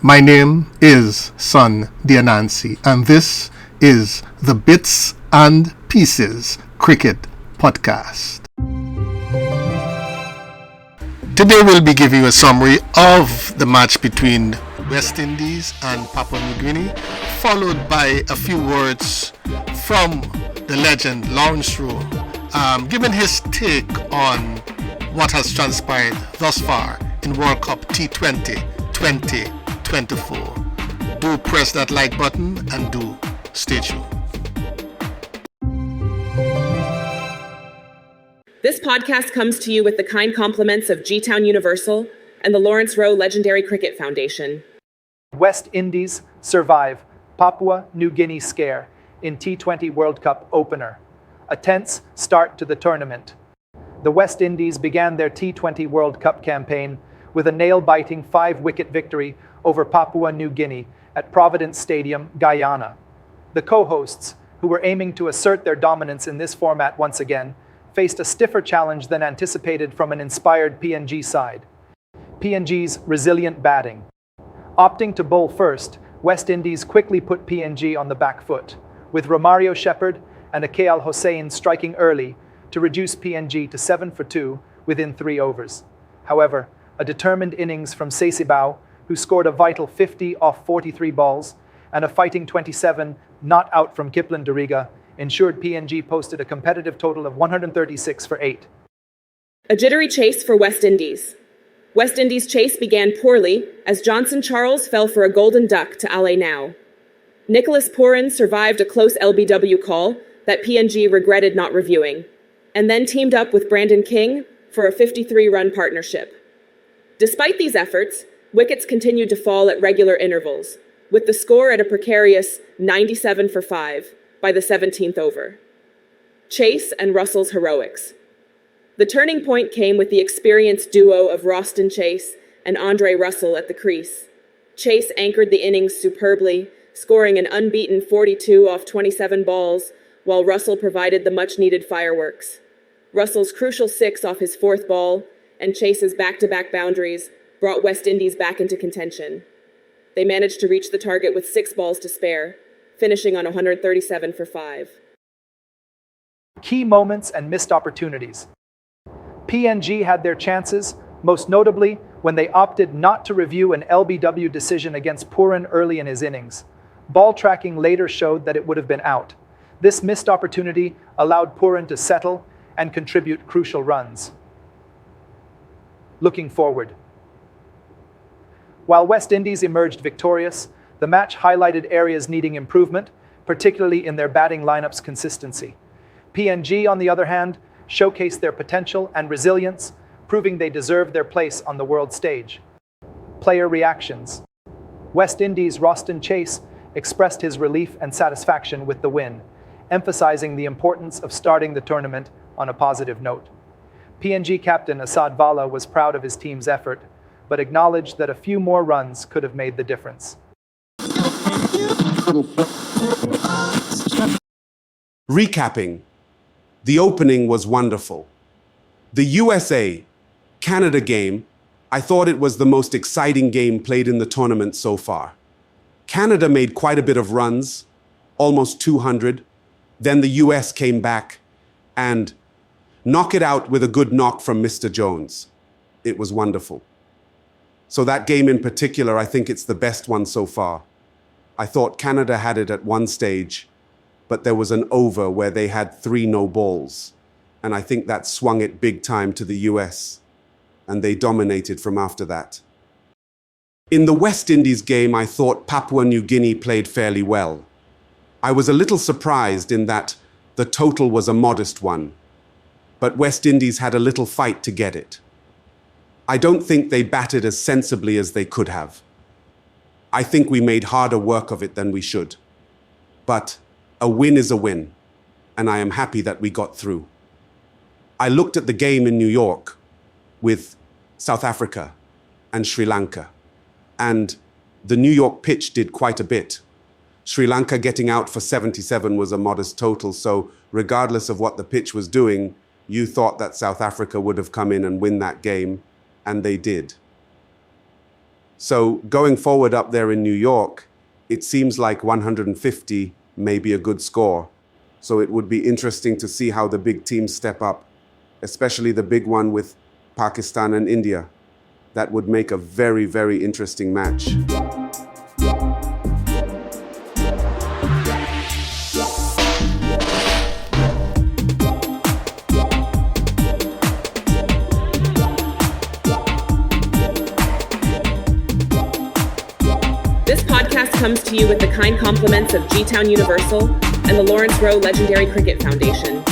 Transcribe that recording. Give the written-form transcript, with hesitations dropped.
My name is Son Dear Nancy, and this is the Bits and Pieces Cricket Podcast. Today we'll be giving you a summary of the match between West Indies and Papua New Guinea, followed by a few words from the legend Lawrence Rowe, giving his take on what has transpired thus far in World Cup T20 2024. Do press that like button and do stay tuned. This podcast comes to you with the kind compliments of G-Town Universal and the Lawrence Rowe Legendary Cricket Foundation. West Indies survive Papua New Guinea scare in T20 World Cup opener. A tense start to the tournament. The West Indies began their T20 World Cup campaign with a nail-biting 5-wicket victory over Papua New Guinea at Providence Stadium, Guyana. The co-hosts, who were aiming to assert their dominance in this format once again, faced a stiffer challenge than anticipated from an inspired PNG side. PNG's resilient batting. Opting to bowl first, West Indies quickly put PNG on the back foot, with Romario Shepherd and Akal Hossain striking early to reduce PNG to 7 for 2 within 3 overs. However, a determined innings from Sesibao, who scored a vital 50 off 43 balls, and a fighting 27 not out from Kiplan Dariga, ensured PNG posted a competitive total of 136 for 8. A jittery chase for West Indies. West Indies' chase began poorly as Johnson Charles fell for a golden duck to Ale Now. Nicholas Pooran survived a close LBW call that PNG regretted not reviewing, and then teamed up with Brandon King for a 53-run partnership. Despite these efforts, wickets continued to fall at regular intervals, with the score at a precarious 97 for 5 by the 17th over. Chase and Russell's heroics. The turning point came with the experienced duo of Roston Chase and Andre Russell at the crease. Chase anchored the innings superbly, scoring an unbeaten 42 off 27 balls, while Russell provided the much-needed fireworks. Russell's crucial 6 off his 4th ball and Chase's back-to-back boundaries brought West Indies back into contention. They managed to reach the target with 6 balls to spare, finishing on 137 for 5. Key moments and missed opportunities. PNG had their chances, most notably when they opted not to review an LBW decision against Pooran early in his innings. Ball tracking later showed that it would have been out. This missed opportunity allowed Pooran to settle and contribute crucial runs. Looking forward. While West Indies emerged victorious, the match highlighted areas needing improvement, particularly in their batting lineup's consistency. PNG, on the other hand, showcased their potential and resilience, proving they deserved their place on the world stage. Player reactions. West Indies' Roston Chase expressed his relief and satisfaction with the win, emphasizing the importance of starting the tournament on a positive note. PNG captain Asad Vala was proud of his team's effort, but acknowledged that a few more runs could have made the difference. Recapping, the opening was wonderful. The USA-Canada game, I thought it was the most exciting game played in the tournament so far. Canada made quite a bit of runs, almost 200. Then the US came back and knocked it out with a good knock from Mr. Jones. It was wonderful. So that game in particular, I think it's the best one so far. I thought Canada had it at one stage, but there was an over where they had 3 no balls. And I think that swung it big time to the US. And they dominated from after that. In the West Indies game, I thought Papua New Guinea played fairly well. I was a little surprised in that the total was a modest one, but West Indies had a little fight to get it. I don't think they batted as sensibly as they could have. I think we made harder work of it than we should. But a win is a win, and I am happy that we got through. I looked at the game in New York with South Africa and Sri Lanka, and the New York pitch did quite a bit. Sri Lanka getting out for 77 was a modest total, so regardless of what the pitch was doing, you thought that South Africa would have come in and win that game, and they did. So going forward up there in New York, it seems like 150 may be a good score. So it would be interesting to see how the big teams step up, especially the big one with Pakistan and India. That would make a very, very interesting match. This podcast comes to you with the kind compliments of G-Town Universal and the Lawrence Rowe Legendary Cricket Foundation.